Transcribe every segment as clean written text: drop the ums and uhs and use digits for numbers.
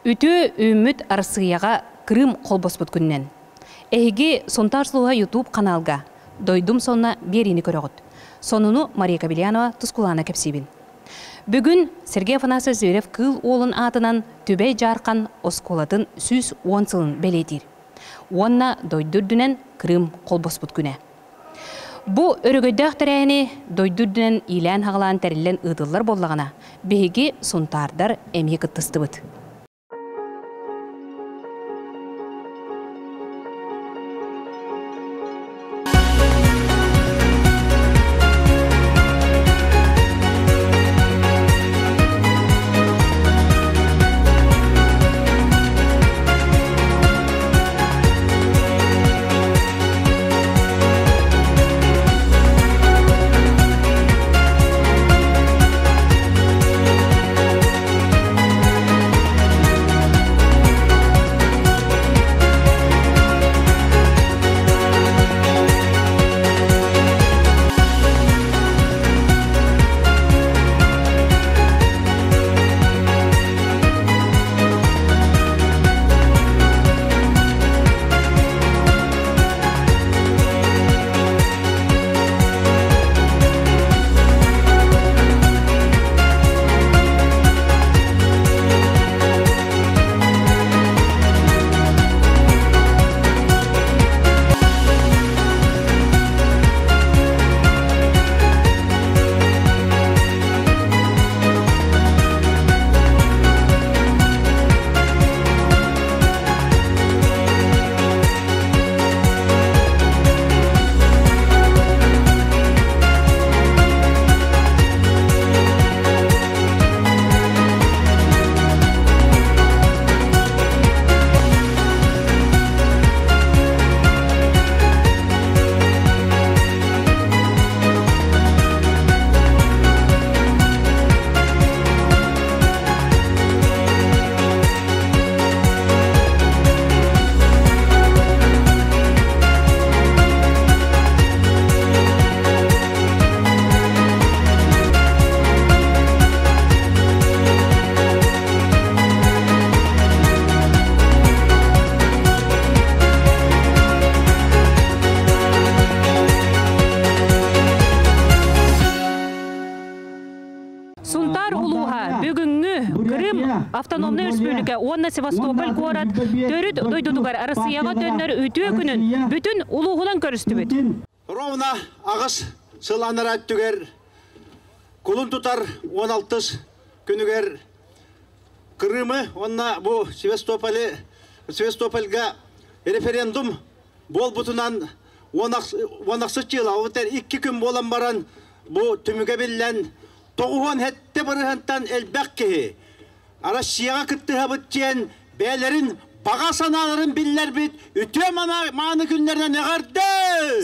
Үтө үміт арсыяға Крым қолбоспыт күннен. Әйге сонтар сұлуға YouTube каналға дойдум сонна беріні көріғыд. Сонуну Мария Кабелянова тұскулана кәпсебін. Бүгін Сергей Афанасьев Зверев кыл олын атынан төбей жарқан осколатын сүз 10 сылын бәлетір. Онна дойдүрдінен Крым қолбоспыт күні. Бұ өрігөйдіғ тәрәйіні дойдүрдінен илән хағылан тәрілен ұдылар боллағына бейге сонтардар әме күттісті бұд. Автономный республика, онна Севастополь город, төрүт дойдудугар арасыяға төннөр өтө күнүн бүтүн улуғынан көрүстү бүт. Ровна ағыс сыланыр әттігер, кулун тутар 16 күнігер Крымы, онна бұл Севастопольга референдум бол бұтынан 16 жыл, ауытар 2 күн болан баран бұл түміге білен 9 хетте бұрыхантан әлбәк кеге. Россияға күттіға бұттен бәлерін баға саналарын білдер бит, үтө маны күнлерден әғарды.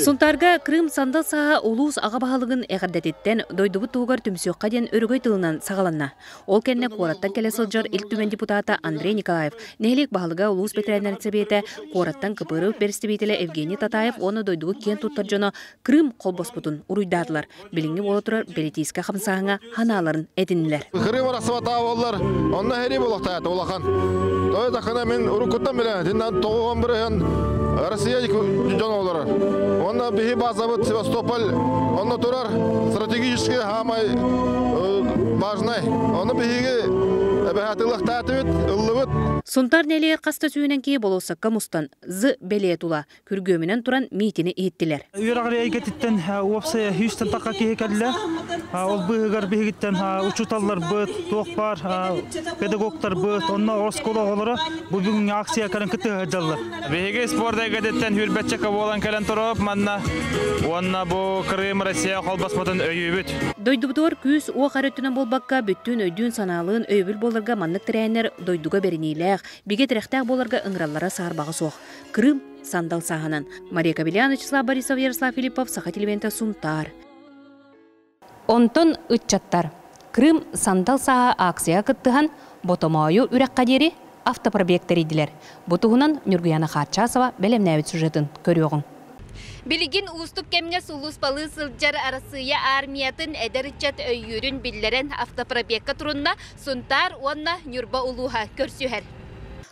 Сонтарға Крым сандал саға улус аға бағалығын әғардәтеттен дойдығы туғар түмсіоққа ден өрігөй тылынан сағаланна. Ол кәнне қораттан кәлі сылжар үлтімен депутата Андрей Николаев. Нәйлік бағалыға улус бетерәнер цебеті қораттан кыпыры берістебетілі Евгений Татаев оны дойдығы кен тұттар жоны Крым қолбоспытын ұруйдадылар. Біліңі болы тұрар Белетейскі қамсағыңа ханаларын әдінілер. Крым арасыва олар, онна хәри болақтайаты олақан. Той тақына мен ұрыққыттан білен, тінден тоғыған бірген Россия жон олар. Онна бихи базабыт Севастополь, онна тұрар стратегически хамай важнай. Онна бихиге әбәхатылықтаты бүт, ұллы бүт. Сонтар нәлер қаста сүйінен кей болосаққа мұстан зы бәле тұла күргөмінен тұран митini еттілер. Үйрағыр әйгеттен опсы Хьюстон таққа кейі кәділі. Ол бұғығар бігіттен ұчуталар бұд, тоқпар, педагогтар бұд, онна орскола олары бұл бүгін акция кәрін күтті ғаджалар. Бігігі спорт әйгеттен хүрбәтчікі болан кәлін тұрып, манна онна бұл Крым Россия қолбаспатын өйі бүт. Дойдубдор күз оқ әрөттінен болбаққа бүттін өйдін саналығын өйбіл болырға маннық тірәйінер дойдуға берінейләғ, беге тірәқтәқ болырға ыңраллара сағарбағы соқ. Крым сандал сағанан. Мария Кабелянова, Вячеслав Борисов, Ярослав Филиппов, Саха телевизионта Сунтар. Онтон үтчаттар. Крым сандал саға акция кыттыған ботомайы үрәк қадері автопробектер еділер. Бұтығынан Нұргияна Харчасова бәлемнәуіт сюжетін көріоғын. Билигин уступ кемне сулус балы сылжар арасыя армиятын эдеричет өйүрүн биллерен автопробегка турунна сунтар онна Нюрба улуха көрсүһер.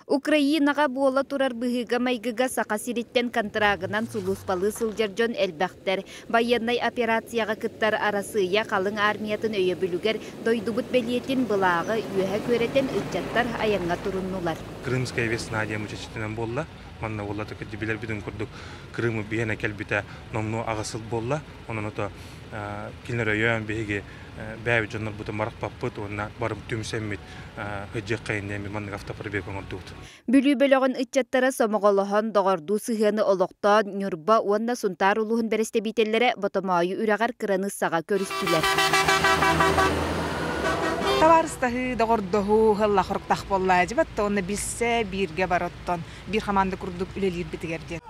Украинаға буола турар быһыга майгыга сақа сириттен контрагынан сулуспалы сылжаржон элбәхтер. Военный операцияға кыттар арасыя қалың армиятын өйө бүлүгер дойдубут белиетин былағы үйәһә көретен ытчаттар аяңға туруннулар. Крымская весна дием участителен болла. Манна болла так дибилер биден курдук Крымы бияна келбите номну агысыл болла. Онон ото кинер өйөн беге бәйбі жонлар бұты марық паппыт, онына барым түмсәммет үджек қайындайын манның автопробег оңырдуғыд. Бүлі бөліғын үтчаттары сомағалыған доғарду сығыны олықтан Нюрба онына сунтар улуғын бәресте бейтелері бұтымайы үрағар кыраны саға көрістілер. Таварыстағы доғырдығы ғылла құрықтақ болла әжібатты, оны білсе бірге бароттан, бір қаманды күрдік үлелер бітігерден.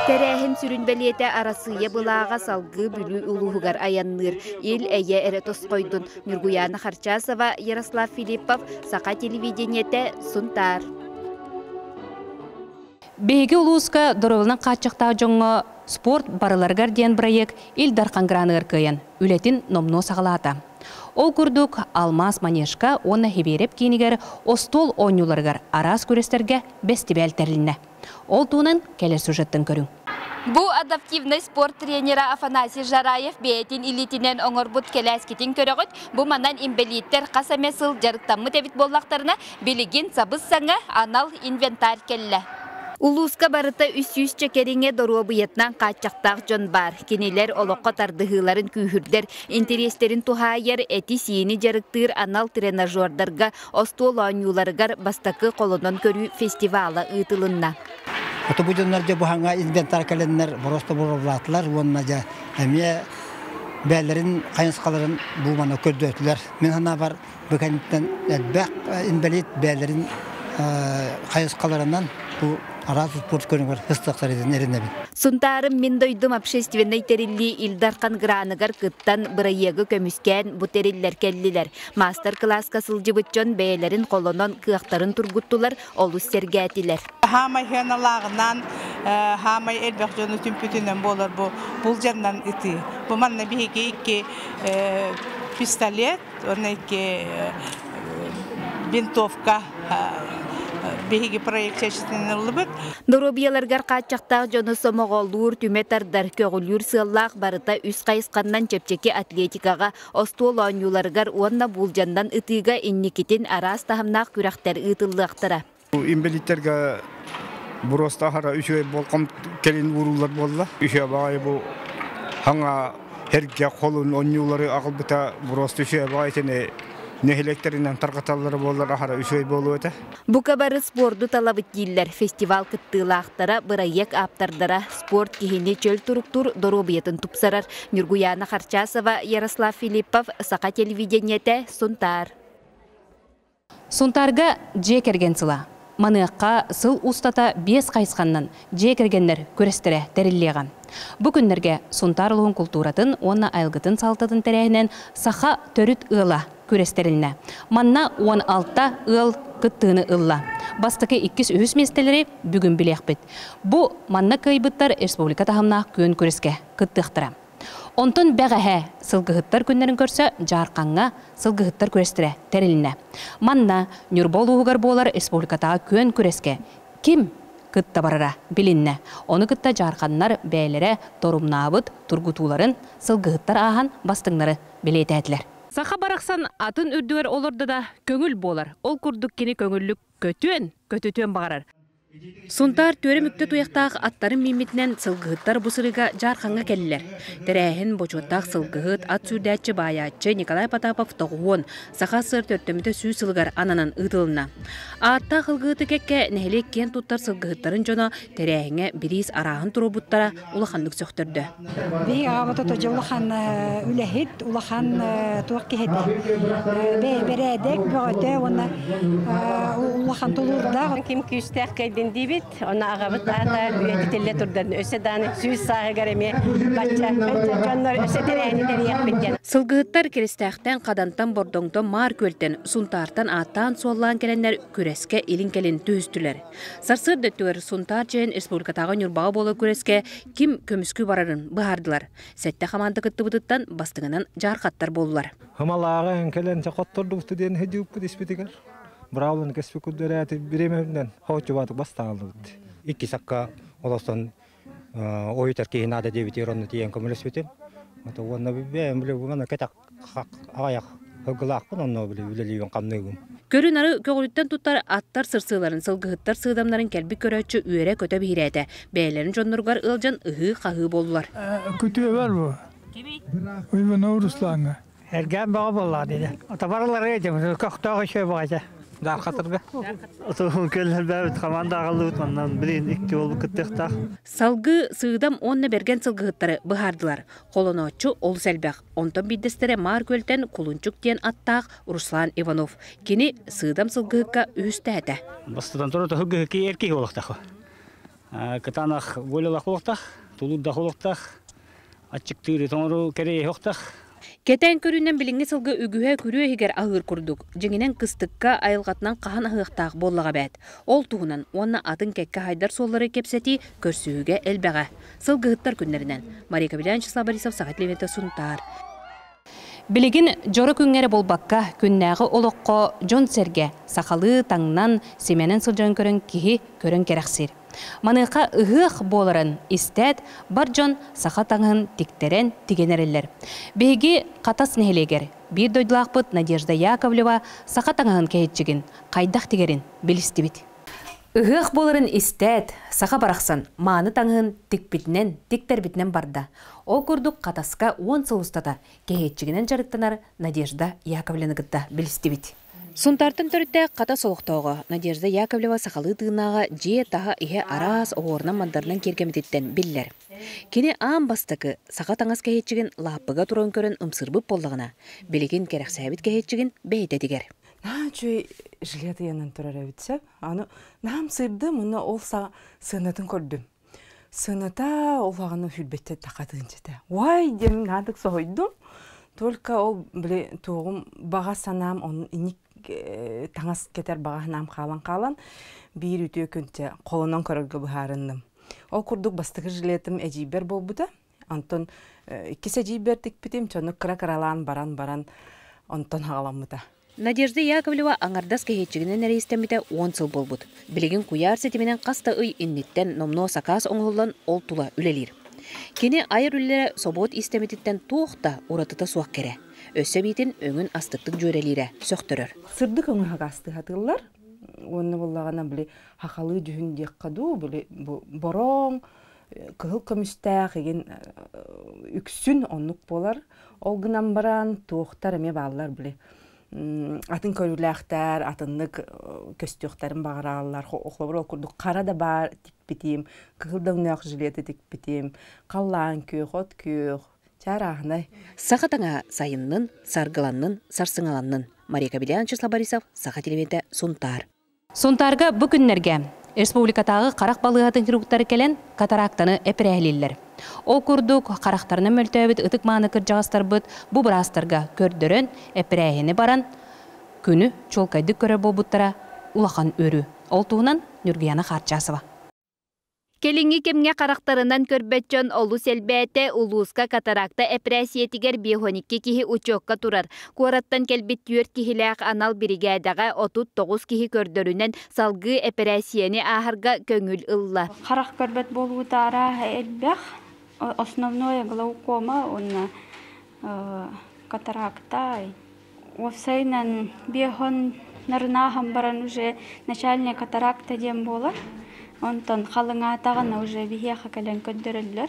Тәрәхін сүрінбәлеті арасыя бұлаға салғы бүлі ұлуғығар аянныр. Ел әйе әрі тосқойдun. Нұргуяна Харчасова, Ярослав Филиппов, Сақа телевидениеті Сунтар. Беге улуска доролынан қачықта жоңы спорт барыларғар ден проект ил дарқангранығыр күйен. Үлетін номно сағалата. Ол күрдік алмаз манешка оны хебереп кейінігер остол ойнуларғар арас көрестерге бестібәл тәріліне. Ол туынан келер сюжеттін көрің. Бу адаптивный спорт тренері Афанасий Жараев бейтін илетінен оңырбұт келәскетін көріғыт, бұ манан имбелиттер қасамесыл жарықтамы тәбіт боллақтарына білігін сабыз саңа анал инвентар келі. Улуска барыта үс-үс чекеріңе дору бұйетнан қачақтақ жон бар. Кенелер олыққа тардығыларын күйірдер, интерестерін тухайыр әти сиені жарықтыр анал тренажердарға, остол ойнуларғар бастақы қолынан көрі фестивалы ұйтылынна. Ото будуннарда буханга инвентар календар просто бурлатлар, онна жа әме бәлерин кайынскаларын бу мана көрдөтлөр. Мен хана бар бекенттен элбак инвалид бәлерин кайынскаларынан бу араз спорт көрүнгөр хыстактар edin эренебин. Сунтарым мен дойдум общественный терилли Илдархан граныгар кыттан бырайыгы көмүскән бу териллер келлилер. Мастер-класска сылжыбытчон бәйлерин колонон кыактарын тургуттулар, олус сергәтилер. Хамай хеналагынан, хамай элбек жону түмпүтүнөн болор бул жандан ити. Бу манна биги икки пистолет, оны икки винтовка биги проект чечтенилбит. Доробияларгар качактак жону сомоголур түметардар көгүлүр сыллак барыта үс кайыскандан чепчеки атлетикага остол ойнуларгар онна булжандан ытыга инникитин арас тахамнак күрактер ытыллыктыра. Имбелиттерге буроста хара үшөй болком келин урулар болла. Үшө багай бу ханга herge kolun oyнулары агылбыта буроста үшө багай тене Нехелектеринен тарқаталары болар ахара үшөй болу өте. Букабары спорду талабыт дейілер. Фестивал кыттылақтара бырайек аптардара спорт кихини чөл туруктур доробиятын тупсарар. Нургуяна Харчасова, Ярослав Филиппов, Сақа телевидениеті Сунтар. Сунтарга жекерген сыла. Маныққа сыл устата 5 қайсқаннан жекергенлер көрестері тәріллеған. Бүкіндерге Сунтар ұлығын культуратын, онна айлғытын салтатын тәрәйінен саха төріт ұла көрестеріліне. Манна 16-та ұл кыттыны ұлла. Бастықы 200 местелері бүгін білек біт. Бұ манна кайбыттар республика тағымна көн көреске кыттықтыра. Онтын бәғәһә сылғыттар күннерін көрсі жарқанға сылғыттар көрестіре тәріліне. Манна Нюрбол ұғығар болар республикатаға көн көреске. Кім кытта барара білінне. Оны кытта жарқаннар бәйлері торумнабыт тургутуларын сылғыттар аған бастыңлары білейті әділер. Саха барақсан атын үрдігер олырды да көңіл болар. Ол күрдік кені көңіллік көтөтөн бағарар. Сунтар төрі мүкті туяқтақ аттарын мемметінен сылғыттар бұсырыға жарқанға келілер. Тәрәхін бочоттақ сылғыт ат сүрдәтші баятшы Николай Потапов тоғуын сақа сыр төрттімді сүй сылғар ананан ұтылына. Атта қылғыты кәкке нәхелек кен тұттар сылғыттарын жоны тәрәхіңе біріз арағын тұру бұттара ұлақанлық сөқтірді. Бей ағабыты тұжы ұлақан үләхет, ұлақан туақ кехеті. Бәрәдек бөғөті, оны ұлақан тұлырда. Кем күстәқ кәйден дибит, она агабыт ата үетителле турдан өсө даны сүз сагы гареме бачча жоннор өсө терени терияк биткен. Сылгыттар керестәхтән кадантан бордоңтон мар көлтен сунтартан аттан суоллан келеннер күреске илин келин төстүләр. Сарсыр дөттөр сунтар чен республикатагы нурбага болу күреске ким көмүскү барарын быһардылар. Сәтте хаманды кыттыбыттан бастыгынан жаркаттар болдулар. Хамалага келен чакоттурду студент хедип диспитигер. Браулын кеспе күддөрәте биременден хоочубаты басталды. Икки сакка олостон ойтар ки нада дебит иронны тиен көмөлөсүтем. Ата онна бем биле буна кетак аяк хыгылакпын онно биле үлелибен камныгым. Көрүн ары көгүлүттен туттар аттар сырсыларын сылгыттар сыдамнарын келби көрөчү үйрө көтө бирәте. Бәйләрен жонноргар ылжан ыгы кагы болдулар. Күтүе бар бу. Кими? Уйбан Русланга. Эргән бага булла диде. Ата барлар әйтем, кактагы шөй багача. Дар хатырга. Ото келер бәбит команда агалып маннан билин 2 болуп кеттек. Салгы сыдам онны берген сылгыттары быһардылар. Колоночу ол сәлбәк. Онтон биддестере мар көлтен кулунчук тиен аттак Руслан Иванов. Кини сыдам сылгыкка үстәтә. Бастыдан туры хыгы ки эрки болуктак. Катанах болалак болуктак, тулуда болуктак. Ачык тыйры тоңру кере yoktак. Кетен көрүнен билинге сылгы үгүһө күрүө хигер агыр курдук. Жеңинен кыстыкка айылгатынан кахан агыктак боллага бәт. Ол туһунан онна атын кекке хайдар соллары кепсети көрсүүгө элбеге. Сылгыттар күннәреннән Мария Белянчева Борисов Сагат Левента Сунтар. Билигин жоры күнгәре болбакка күннәгы олоқко жон серге сахалы таңнан семенен сылжан көрөн кихи көрөн керексир. Маныка ыгых боларын истәт бар жон саха таңын тиктерен тигенереллер. Беги катас нехелегер. Bir дойдылақпыт Надежда Яковлева саха таңын кәйетчігін қайдақ тигерин білістібіт. Ыгых боларын истәт саха барақсан маны таңын тикпитнен тиктербитнен барда. Ол күрдік қатаска 10 сылыстата кәйетчігінен жарыттанар Надежда Яковлевна гытта білістібіт. Сунтартын төрітті қата солықтауға Надежда Яковлева сақалы тығынаға же таға ihe арас оғырынан мандарынан кергеметтен білілер. Кені аң бастықы сақа таңыз кәйетчігін лапыға тұрын көрін ұмсырбып болдығына, білеген керек сәбіт кәйетчігін бәйді дегер. Чөй жилеті янын тұрар әбітсеп, нам сырды мұны ол сынатын көрдім. Сыната олағаны хүлбетті тақатығын жеті. Уай, демін надық соғойдым. Только ол біле тоғым баға санам, оның иник таңас кетер бағанам қалан bir үтө күнте қолынан көрөргө быһарынным. Ол курдук бастыгы жилетим эжибер болбуда. Антон иккисе эжибер тикпитим чону кыра-кыралан баран онтон хагаламыта. Надежда Яковлева аңардас кәйетчігінен әрейістеміде 10 сыл болбуд. Білеген куяр сетіменен қаста үй инниттен номно сакас оңғылан ол тула үлелер. Кені айыр үлелері собот истеметтен туықта уратыта суақ кере. Өсі бейтін өңін астықтың жөрелері сөқтірір. Сырдық өңі хағасты хатылар. Оны болағана біле хақалы жүхіндек қаду, біле бороң, кығыл көмістәқ еген үксін онлық болар. Олғынан баран туықтар әме бағалар біле. Атын көріләқтер, атынлық көстіқтарын бағыралар. Оқлабыр ол күрдік қара да бар тикпетем, кығылда ұнақ жилеті тикпетем, қаллан көй, қот көй, чарағынай. Сақатаңа сайынның, сарғыланның, сарсыңаланның. Мария Белянчева Борисов, Сағат Левента Сунтар. Сунтарға бүкіннерге республикатағы қарақ балығатын хирургтары келен катарактаны әпірәлелер. Ол күрдік қарақтарының мөлтөбіт ұтық маңы кіржағыстар бұд бұ бұрастарға көрдірін әпірәйіні баран күні чолкайды көрі болбуттара улақан өрі. Ол туғынан Нүргияна Харчасова. Келинги кемге қарақтарынан көрбетчон олу селбәте улуска катаракта эпрессиетигер бихоникки кихи учокка турар. Куараттан келбит түйөр кихиләк анал бригадага 39 кихи көрдөрүнен салгы эпрессияны ахарга көңүл ылла. Қарақ көрбет болу тара элбэх, основное глаукома, он катаракта. Овсайнан бихон нарнахам баран уже начальная катаракта дем бола. Онтон халыңа тағына уже бихеха кәлен көндірілдер,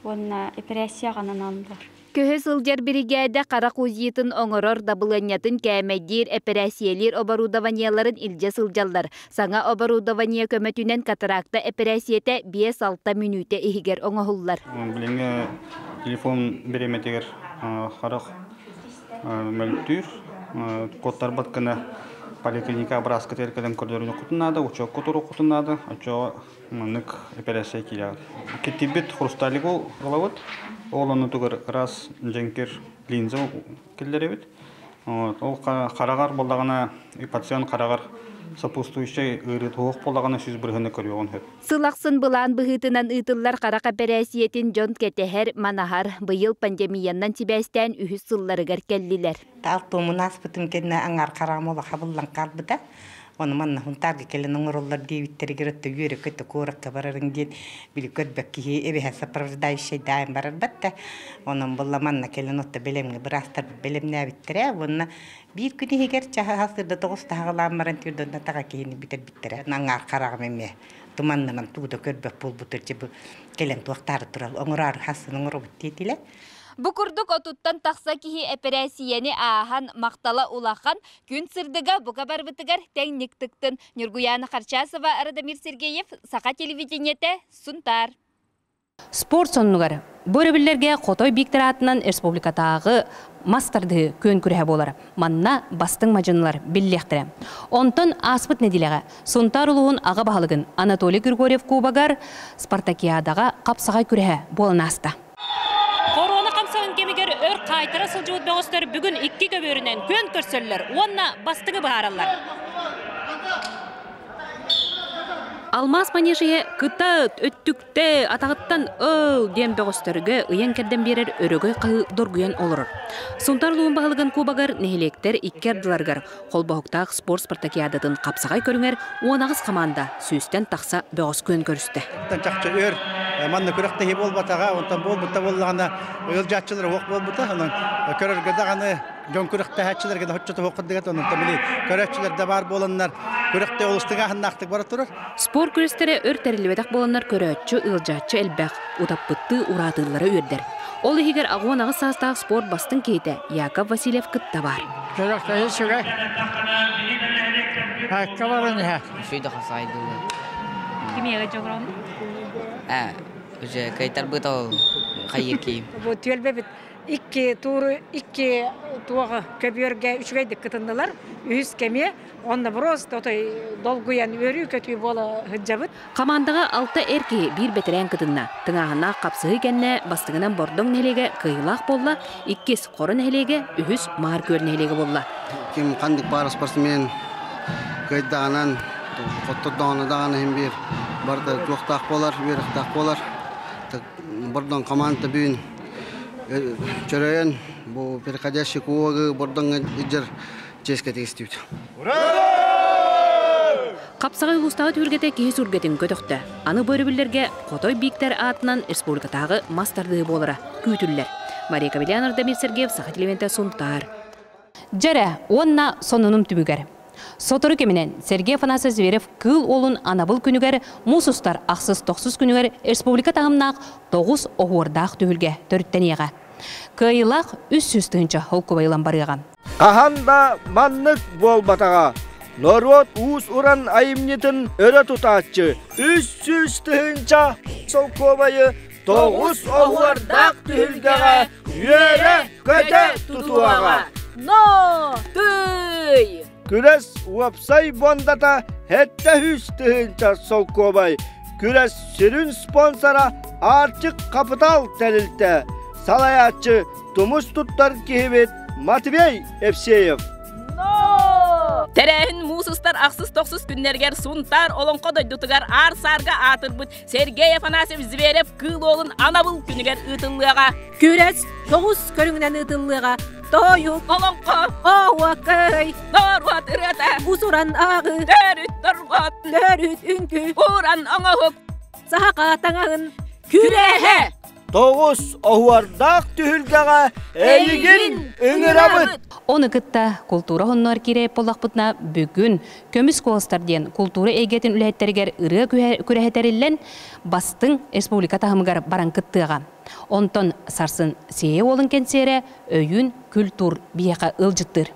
онна операцияғанан алындар. Көһө сылжар бригада қарақ узиетін оңырор дабыланятын кәмәдер операциялер оборудованияларын илже сылжалдар. Саңа оборудования көмөтүнен катаракта операцияте 5-6 минуте ихигер оңығылар. Біліңе телефон береметегер қарақ мөлттүр, кодтар батқына поликлиника браска теркелем көрдөрүнө кутунады, учок кутуру кутунады, очо мынык операция килят. Кетибит хрусталигу головот, олону тугар раз женкер линза келдеребит. Ол карагар болдагана пациент карагар сопутствующий ыры тоқ болдағана сүз біргіні көрген хөт. Сылақсын бұлан бұғытынан ұйтылар қарақа бәрәсиетін жон кетехер манахар бұйыл пандемияннан тибәстен үхіз сылларығар келділер. Талтумын аспытым кәдіне аңар қарамолы қабылдан қалбыда. Оны манна хунтарга келен оңыроллар дейвиттері керетті үйері көтті көрікке барарын ден білі көтбәк кейі әбіға сапырырдайшы дайын барар бәтті. Оның бұлла манна келен отты белемге бір астар белемне әбіттірі. Оны бір күні егер чаға хасырды тоғыз тағылан баран түрден таға кейіні бітер біттірі. Аңар қарағым әме. Туманнынан туғда көрбәк бол бұтыр жебі келен туақтары тұрал. Оңырар хасын оңыры бұттетілі. Букурдук отуттан тақса кихи операцияны ахан мақтала улахан күн сырдыга бука барбытыгар тәңниктіктін. Нюргуяна Харчасова, Радамир Сергеев, Сақа телевидениете, Сунтар. Спорт сонугар. Бөрөбілерге Қотой Биктер атынан республикатағы мастарды көн күрәе болар. Манна бастың мажынылар біллектірі. Онтын аспыт неділеға Сунтар ұлуын аға бағылығын Анатолий Григорьев Кубагар Спартакиадаға қапсағай күрәе болын асты. Корона қамсағын кемегер өр қайтыра сылжуыт бәғыстар бүгін 2 көберінен көн көрсөлілер. Онна бастығы бағаралар. Алмаз манежие кытат өттүкте атағыттан ыл дем бәғыстарығы ұян кәрден берер өрігөй қағы доргуян олырыр. Сунтар луын бағылығын Кубагар нехелектер иккерділарғар қолбағықтақ спорт спартакиадатын қапсағай көріңер оңағыз команда сөстен тақса бәғыз көн көрісті. Манна көрөктө хеп болбатага, онтан болбута боллагана ыл жатчылар ок болбута, анан көрөргөдөганы жон көрөктө хатчыларга да хотчото окуддыгат, онан тамили көрөкчүлөр да бар болоннар, көрөктө олустуга хандактык бара турар. Спорт күрестери өр терилбедак болоннар көрөччү, ылжатчы элбак, утаппытты уратылары үрдер. Ол егер агуанагы састагы спорт бастын кейте Яков Васильев кытта бар. Көрөктө ешуга. Кабарын ха. Шүйдө хасайды. Кимеге жогром? Уже кайтар бытал хайырки. Bu tölbebit 2 tuğa köbürge 3 gaydık kıtındılar. Üz kemiye onda просто otoy dolguyan örü kötü bola hıcabıt. Komandaga 6 erki bir beteren kıtınna. Tыңағына қапсығы кәнне бастығынан бордың нелеге кыйлақ болла, 2 қорын нелеге, үхіз мар көр нелеге болла. Кем қандық бар спортсмен кайдағынан, қоттырдағаны hem bir barda tuақтақ болар, беріқтақ болар. Бордың команда бүйін чөрөйен, бұл переходящий куогы бордың иджер ческе тегістейді. Қапсағай ұстағы түргеті кейс үргетін көтіқті. Аны бөрібілерге Қотой Биктер атынан республикатағы мастарды болыра күйтілілер. Мария Кабелянов, Радамир Сергеев, Сақа телевидениете, Сунтар. Жәрі, онна сонының түмігер. Сотору кемінен Сергей Афанасьев Зверев кыл олын анабыл күнігер, мұсыстар ақсыз-тоқсыз күнігер республика тағымнақ 9 оғырдақ түйілге төрттен еға. Кыйлақ үс сүстігінші холку байлан барыға. Қаханда маннық бол батаға. Норвот уыз уран айымнетін өрі тұтатшы. Үс сүстігінші солку байы 9 оғырдақ түйілгеға үйері көте тұтуаға. Но! Түй! Күрес уапсай бондата хетте хүстігінші сол көбай. Күрес сүрін спонсора артық капитал тәрілті. Салаятчы тұмыс тұттар кейбет Матвей Евсеев. Тәрәхін мұсыстар ақсыз-тоқсыз күннергер Сунтар олың қодойдутығар арсарға атырбыт Сергей Афанасьев Зверев кыл олын анабыл күнігер ұтылыға. Күрес 9 көріңінен ұтылыға. Тойу олонқо оуа кай норват ырата усуран ағы дөрүт норват дөрүт үнкү уран оңоғып сақа таңағын күрәхе 9 оғуардақ түхілгіға әйігін үңірабыт. Оны кытта культура хоннор кире полақпытна бүгін көміс колыстарден культура егетін үләйттергер ыры күрәхетерілен бастың республика тағымығар баран кыттыға. Онтон сарсын сее олын кенсере өйін күлтур бияқа ылжыттыр.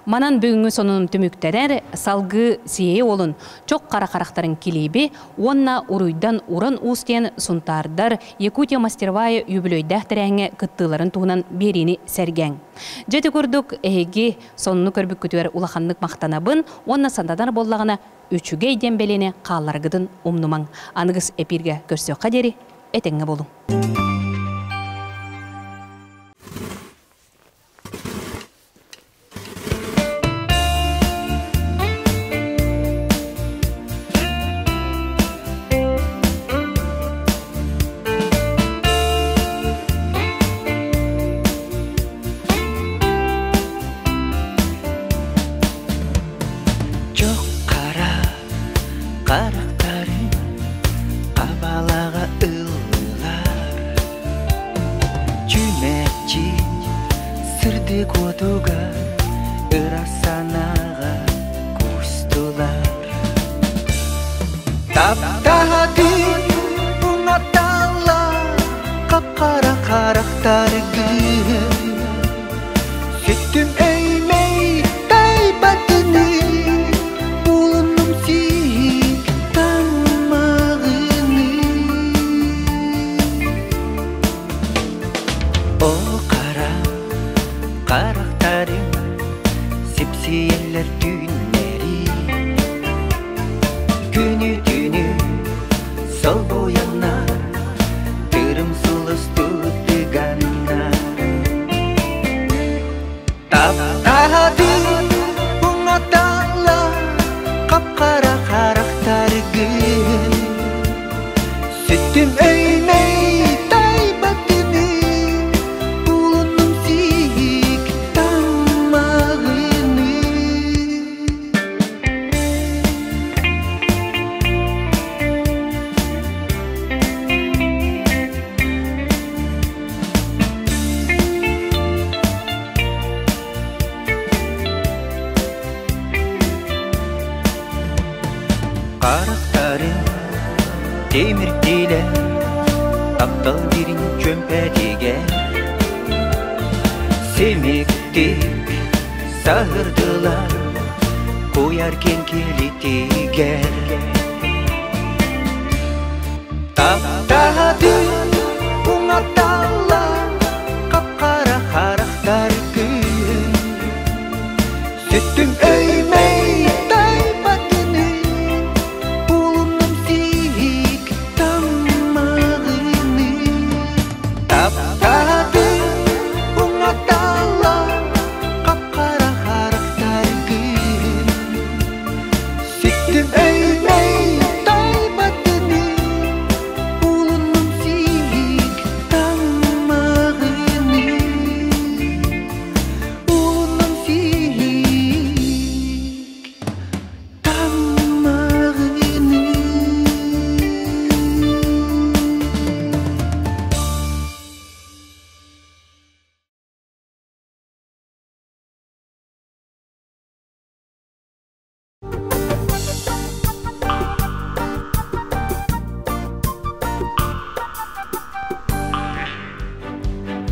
Манан бүгүнгү сонун түмүктәрер салгы сие олун чок кара-карактарын килиби, онна уруйдан уран устен сунтардар Якутия мастеровая юбилейдах тәрәңе кыттыларын туғынан берини сәргәң. Жеті көрдік әйге сонуны көрбік күтуер улаханлык мақтанабын, онна сандадар боллағына үчүгей дембелені қаларгыдын умнумаң. Анығыз эпирге көрсөк қадері, әтеңе болың.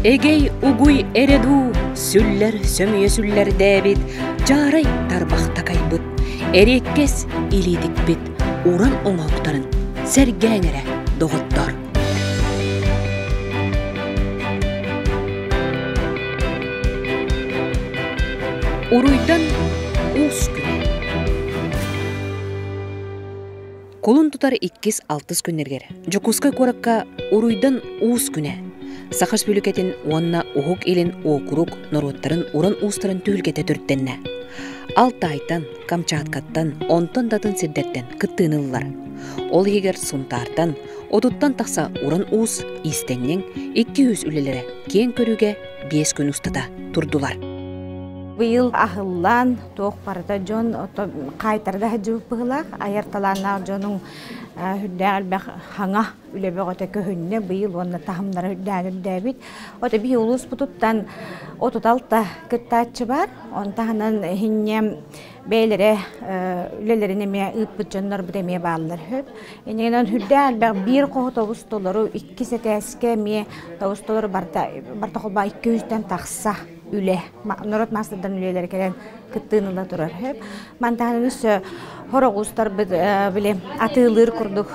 Эгей угуй эреду, сүллер сөмүйе сүллер дәбит, жарай тарбақта кайбыт, эреккес илидик бит, уран оңауқтарын, сәргәңірі доғыттар. Уруйдан уус күні. Кулун тутар 2-6 күннергер. Жокускай коракка уруйдан уус күні. Сахаш бүлікетін онна уғық елін округ нороттарын уран уустарын түйілгеті түрттенне. Алтайтан, Камчаткаттан, онтон датын сирдеттен кыттынылылар. Ол егер сунтартан, одуттан тақса уран уус истеннен 200 үлелері кен көріге 5 күн устата турдулар. Быйыл ахыллан тоқ парата жон қайтарда жүп бұғылақ, айырталана жонын хүддәғіл бәқ хаңа үлебе ғота көхінне быйыл онна тахымдары хүддәғіл дәбит. Ота бей улус бұтыттан отуталта кіттатчы бар, онтағынан хиннем бәйлері үлелеріне ме ұппыт жонлар бұдеме бағылар хөп. Енегенен хүддәғіл бәқ бір қоғы тоғыз толары 2 сәтәске ме тоғыз толары барта қолба 200-ден тақса. üle. Norot mastırdan üleleri gelen kıttığınıla durar hep. Mantanınız horoğuzlar bile atılır kurduk.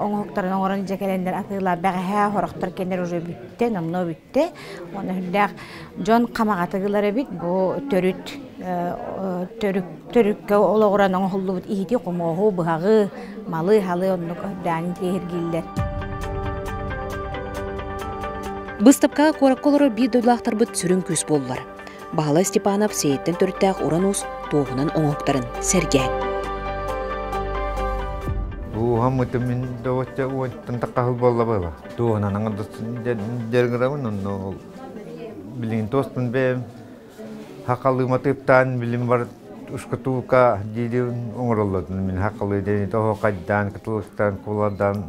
Oğukların oğranı cekelenler atıllar. Bağa horoktar kendiler ucu bitti, namno bitti. Onu hüller John kamaq atılları bit. Bu törükke oğuran oğullu bit. İhdi kumoğu, bıhağı, malı, halı onu hüddenin tehirgiller. Быстапка коракколору bir doylақтар бұт сүрін күс болылар. Бағала Степанов сейттен төрттәқ Уранус тоғынан оңықтарын сәрген. Бұл хамыты мен дөтте оңттан таққағыл болла бала. Тоғынан аңырдысын дергіравын, оны білін тоспын бәм. Хақалыма тыптан білім бар ұшқытуылқа дейді оңырылдың. Мен хақалы дені тоғы қайдан, қытылықтан, қоладан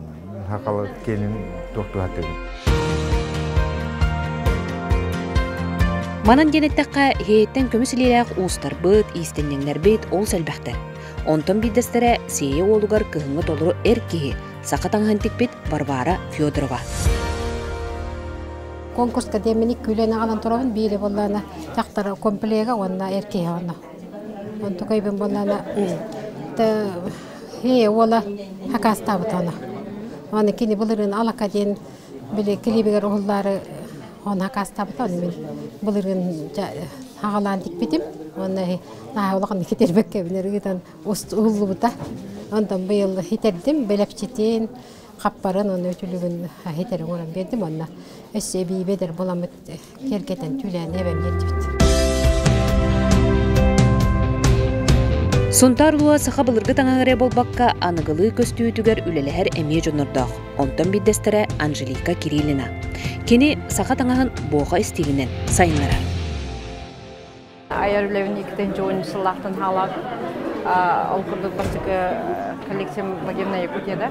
хақалы кенін тоқты хатығын. Манан денеттаққа хейеттен көмісілерек уыстар бұд, истеннеңлер бейт ол сәлбәқтір. Онтон биддестері сее олуғар кығыңы толыру әркеге, сақатаңғантик бет Варвара Федорова. Конкурска деменик күлені ғалан тұрағын бейлі болланы тақтары комплега онна әркеге онна. Он тұқайбен болланы хее ола хақастабыт оны. Оны кені бұлырын алақа ден білі клибігер ұғылдары Ona kastaptan men bulurun hagalan dikbitim. Ona nahavlaqan kiterbek kebineridan ustullubuta. Ondan bu yıl hiterdim belepçitin kapparan onu ötülügün hiterin oran berdim ona. Esebi beder bulamet kerketen tülen evem yerdibit. Сонтарлуа саха былыргы таңағыре болбаққа анығылы көстүйітігер үлелер әме жонырдақ. Онтан биддестері Анжелика Кириллина. Кені саха таңағын боға істегінен сайынлара. Айар үлевін 2-10 сылақтың халақ. Ол күрдік басықы коллекциям магивна Якутияда.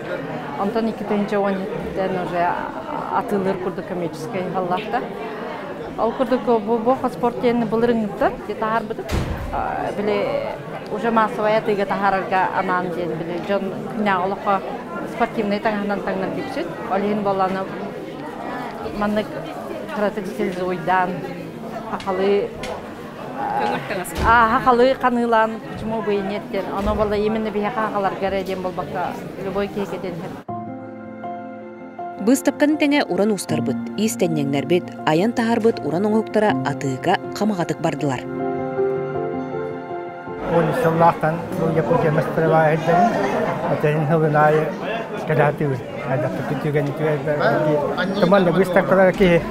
Онтан 2-10-ден уже атылыр күрдік коммерческий халақта. Ол күрдік боға спорттеріні бұлырыңыптар. Детағар бұдық. Біле уже массовая тыга тахарга анан ден биле жон княгылыкка спортивный таңнан кипсит. Олин боланы маннык стратегический ойдан хакалы хакалы канылан почему бы и нет ден. Оно было именно бия хакалар гареден болбакта любой кейкеден. Быстапканы тәңе уран устар быт, истеннеңнер бит, аян тахар быт уран оңуктара атыга камагатык бардылар. Он сыллахтан Якутия мастырова эдден, атен хылынай кадатыр. Ада күтүгөн түгө. Команда быстапкалар ки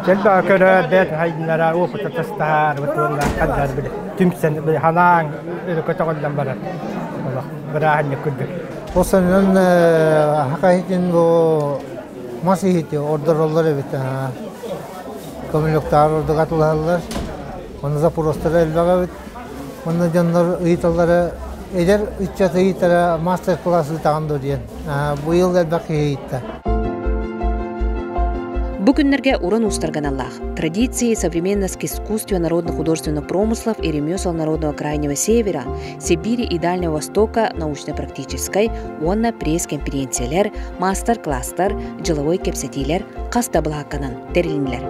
Jelba kara bet haydinara опыта тастар, бутунда кадар бил. Тимсен бил ханан көтөгөн барат. Бирахны күдүк. Осанын хакайтин бу масихити ордорлары бит. Коммуниктар ордогатылар. Оны запоростар элбага бит. Оны жандар ыйталары эдер үччаты ыйтара мастер-классы тагынды диен. Бу ел элбаки ыйтта. Бу күннерге уран устарган Аллах. Традиции современных искусств народно-художественных промыслов и ремесел народного Крайнего Севера, Сибири и Дальнего Востока научно-практической, онна пресс-конференциялер, мастер-класстар, жыловой кепсетилер, кастаблаканан, терилинлер.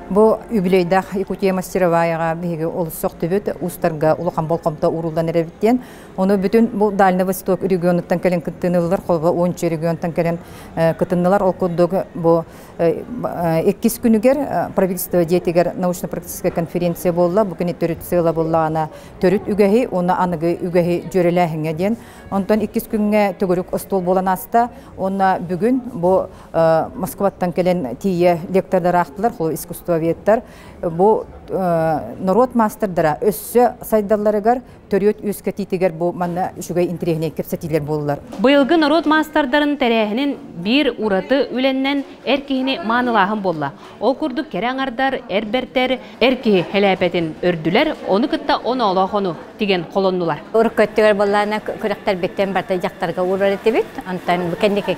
Бу юбилейдах Якутия мастероваяга биге олсоқ төбөт устарга улахан болқомта урулдан эребиттен. Оны бүтүн бу Дальний Восток регионуттан келен кыттынылар, колго 10 регионтан келен кыттынылар окудугу бу 2 күнүгер правительство диетигер научно-практическая конференция болла. Бу күнү төрүт сыйла боллана төрүт үгөһи, оны аныгы үгөһи жөреләһиңе ден. Онтон 2 күнгө төгөрүк остол боланаста, оны бүгүн бу Москваттан келен тие лектордар актылар, хол искусство веттер. Бу народ мастердара өссө сайдалларыгар төрөт үскетитигер бу манна шугай интерегне кепсетилер боллар. Быйылгы народ мастардарын тәрәһенин бир ураты үленнен эркихини маанылаһын болла. Ол курдук кераңардар, эрбертер, эрки хеләпетин өрдүлер, оны кытта оны олохону деген колоннулар. Уркөттөгөр болларына көрөктөр бектен барта жактарга урар этебит. Антан кендеке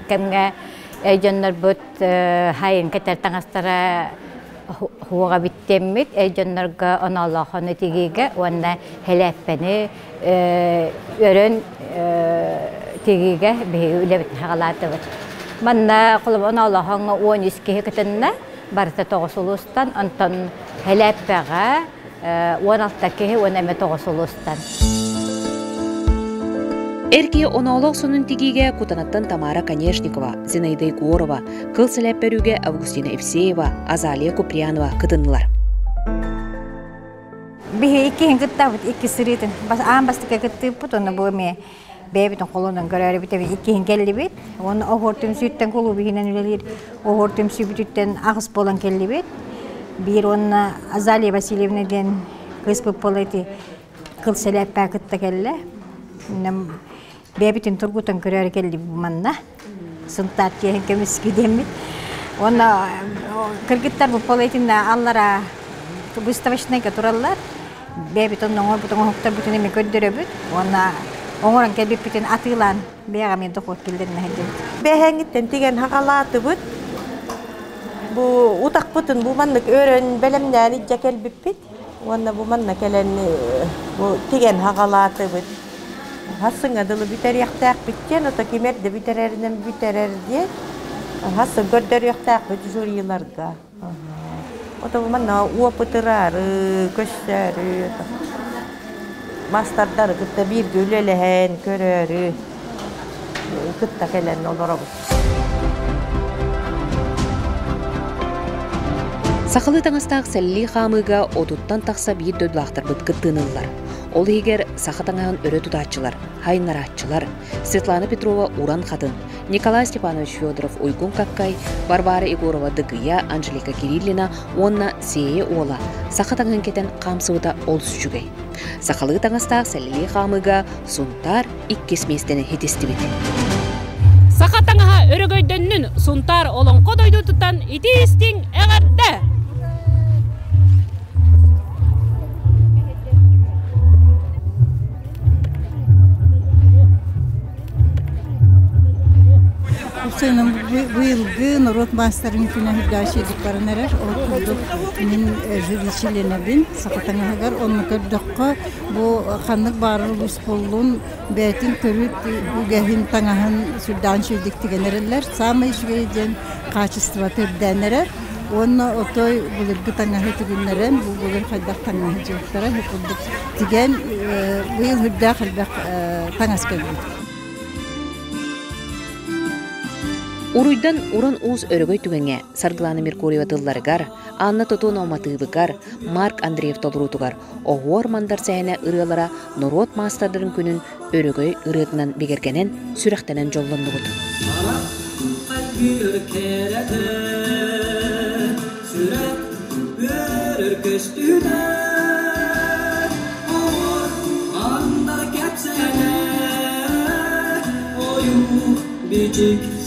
кемге эйжоннор бут хайын кетер таңастара хуга биттеммит эйжоннорга оналохону тигиге онда хелеппени өрөн тигиге бе үлебит хагалатыбыт. Манна кулуп оналохонго 12 кетенне барыта тоғысылыстан, онтон хәләппәға 16 кеһи 10 тоғысылыстан. Эрки оноолог сонун тигиге Кутанаттан Тамара Конешникова, Зинаида Егорова, кыл сэлэппэрүүгэ Августина Евсеева, Азалия Куприянова кытыннылар. Биһи иккиһин кыттабыт, икки сырыытын. Аан бастыка кыттыппыт, оны бу эме бэбитин колунан көрөрүбүт, иккиһин келлибит. Оны охортум сүйттен колу биһинен үлелир. Охортум сүйбүтүттен агыс болан келлибит. Бир онна Азалия Васильевна ден кыспып болайты кыл сэлэппэ кытта келле. Бэбитин тургутан көрөр келли манна. Сынтаат кеһин кемиски демит. Оны кыргыттар бу болайтында аллара выставочныйга тураллар. Бэбит оннон орбутун хоктар бүтүн эме көддөрөбүт. Оны оңоран келип бүтүн атыйлан бега мен токот келдерин хедим. Бэһэнгиттен тиген хагалаатыбыт. Бу утакпытын бу маннык өрөн белемнәни жакел биппит. Оны бу манна келен бу тиген хагалаатыбыт. Hasın adılı biter yaktak bitten, o da kimerde bitererinden biterer diye. Hasın gönder yaktak bütün zor yıllarda. O da bu manna uğa pıtırar, göster. Mastardar kıtta bir gülelehen, körör. Kıtta gelen olur. Сақалы таңастақ сәлли қамыға отуттан тақса бейір дөдлақтар бұткы тынылылар. Ол егер сақытаңағын өрі тұтатчылар, хайнаратчылар, Светлана Петрова Уран қатын, Николай Степанович Федоров Ойгун Каккай, Барбара Егорова Дыгыя, Анжелика Кириллина, онна Сее Ола, сақытаңын кетен қамсыуыда ол сүчігей. Сақалы таңастақ сәлли қамыға сұнтар иккес местені хетесті беті. Сақатаңаға өрігөйдөннің сұнтар олон қодойды тұттан итистің әғарда. Senin bu yılgı Norot Master'ın fina hüddaşilik barınarar. O kurduk min jüriçilerine bin. Sakatana hagar onun kördükka bu kanlık barıl uspolun betin körüt ügehin tanahın sürdan şürdikti genereller. Sama işgeyden kaçıstıva tördenerer. Onu otoy bulurgu tanahı tügünleren bu bulur haydak tanahı cevaplara hukurduk. Tigen bu yıl hüdda halbak tanas kördük. Уруйдан уран уус өрөгөй түгенге Сарглана Меркурьева тылларыгар, Анна Тотуна Оматыыбыгар, Марк Андреев толурутугар, оғуар мандар сәйіне ырыалара Норот Мастардырын күнін өрөгөй ырыатынан бегергенен сүрәқтенен жолланды бұд. Büyük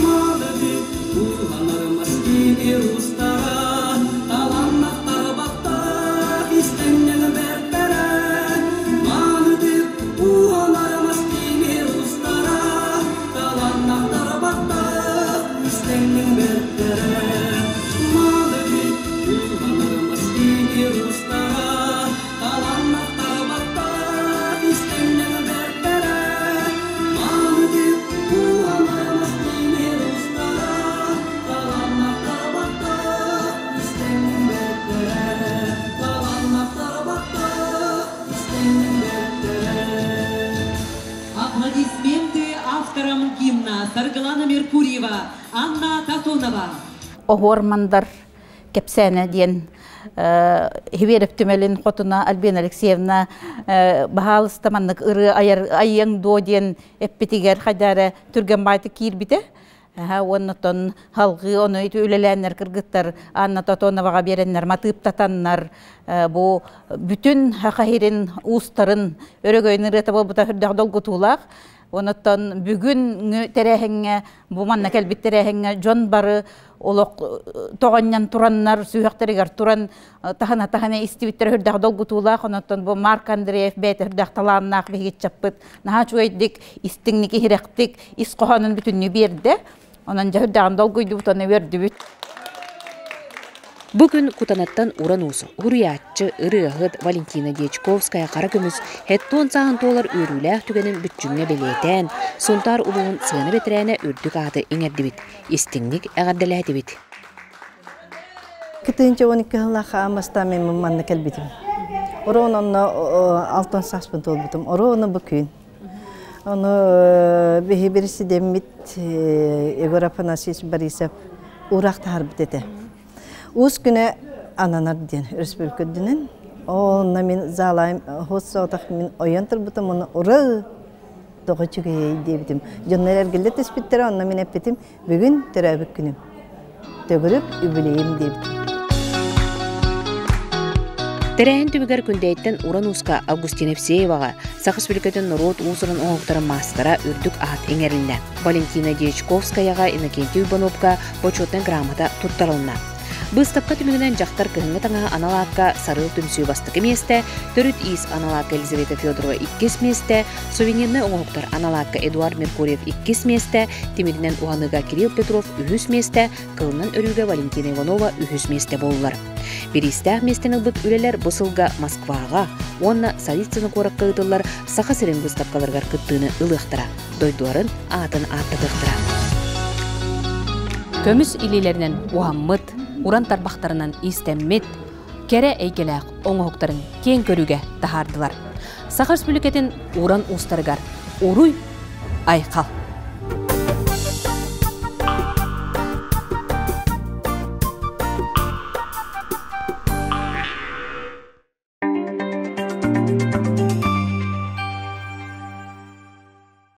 Malıdı Ulanır maskini ustara Talanmaklar bakta İstenyen bertere Malıdı Ulanır maskini ustara Talanmaklar bakta İstenyen bertere Malıdı Ulanır maskini ustara Talanmaklar bakta İstenyen bertere Аплодисменты авторам гимна Сарглана Меркурьева, Анна Татунова. Огормандар кепсәне диен Хиверев түмелин хотуна Альбина Алексеевна бахалыстаманнык ыры айың до диен эппетигер хайдары түрген байты кирбите. Оннотон халгы оны үлеләннәр кыргыттар Анна Татоновага береннәр матып татаннар бу бүтүн хакаһирин устарын өрөгөйнү ретабы бута хырдагдал гутулак. Оннотон бүгүн терәһеңгә бу манна келбит терәһеңгә жон бары олоқ тоғаннан тураннар сүйәктерегер туран тахана истибиттер хырдагдал гутулак. Оннотон бу Марк Андреев бет хырдакталаннак лигит чаппыт. Наха чуйдик истиңники хиректик ис коханын бүтүннү берди. Ondan jahırdan dal koydu butana verdi bit. Бүгін кутанаттан уран усу, уруятчы, ырыахыт Валентина Дьячковская қара көміз хеттон сағын толар өріләқ түгенін бүтчүңне белетен, сонтар улуын сыны бетерәне үрдік аты еңерді бит, истіңнік әғадділәді бит. Кытынча 12 жыллаха амаста мен маманны кәлбетім. Орон онна алтын саспын толбытым, ороны бүкін. Оны бейі бірісі деммит Егор Афанасьевич Борисов урақта харбыт ете. Уыз күні ананар ден, республика дінен. Оны мен залайым, хоз соғытақ мен ойын тұрбытым, оны ұры доғы жүгей дебітім. Жонлар әргілді теспеттері, оны мен әппетім, бүгін түрәбік күнім. Төгіріп, үбілейім дебітім. Терәйін түбігер күндейттен уран уска Августина Евсееваға, Сақыс бүлікетін народ ұзырын оңықтарын мастара үрдік ағат еңерілді. Валентина Дьячковскаяға Иннокентий Ивановқа почетный грамота тұттарылына. Бұстапқа түмігінен жақтар күйінгі таңа аналаққа сарыл түмсүй бастықы месті, түріт ис аналаққа Елизавета Федорова 2 месті, сувенирны оңықтар аналаққа Эдуард Меркурьев 2 месті, темірінен уғаныға Кирилл Петров 3 месті, қылынан өрілгі Валентина Иванова 3 месті болылар. Берістәқ местен ұлбыт үлелер бұсылға Москваға, онна Сарицыны қораққа ұтылар сақа сірін бұстапқаларғар күттіні ұлықтыра, дойдуарын атын аттығықтыра. Көміс илелерінен уаммыт, уран тарбақтарынан истеммет, кәрі әйгеләқ оңғықтарын кен көріге тахардылар. Сақарс бүлікетін уран ұстарығар, ұруй айқал.